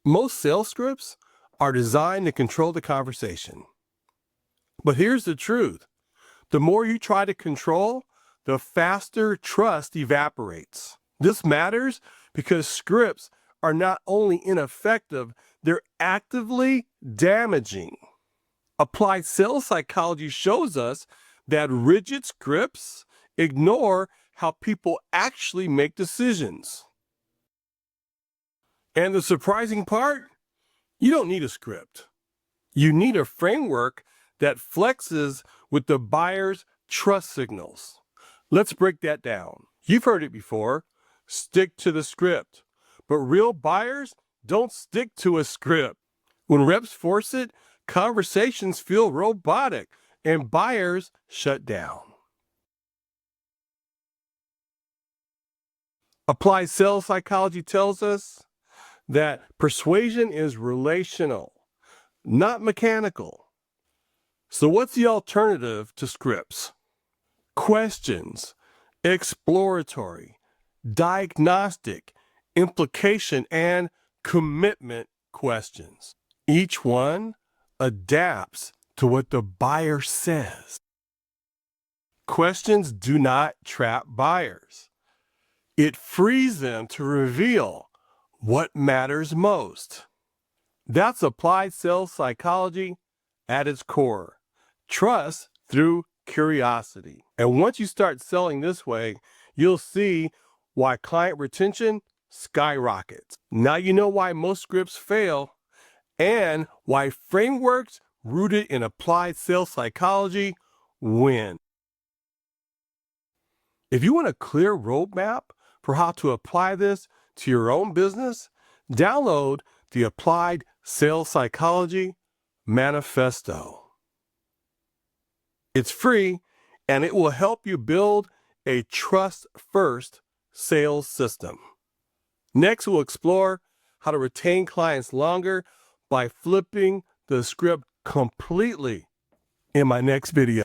Most sales scripts are designed to control the conversation. But here's the truth. The more you try to control, the faster trust evaporates. This matters because scripts are not only ineffective, they're actively damaging. Applied sales psychology shows us that rigid scripts ignore how people actually make decisions. And the surprising part, you don't need a script. You need a framework that flexes with the buyer's trust signals. Let's break that down. You've heard it before, stick to the script. But real buyers don't stick to a script. When reps force it, conversations feel robotic and buyers shut down. Applied sales psychology tells us that persuasion is relational, not mechanical. So what's the alternative to scripts? Questions, exploratory, diagnostic, implication, and commitment questions. Each one adapts to what the buyer says. Questions do not trap buyers. It frees them to reveal what matters most. That's applied sales psychology at its core. Trust through curiosity. And once you start selling this way, you'll see why client retention skyrockets. Now you know why most scripts fail and why frameworks rooted in applied sales psychology win. If you want a clear roadmap for how to apply this to your own business, download the Applied Sales Psychology Manifesto. It's free and it will help you build a trust-first sales system. Next, we'll explore how to retain clients longer by flipping the script completely in my next video.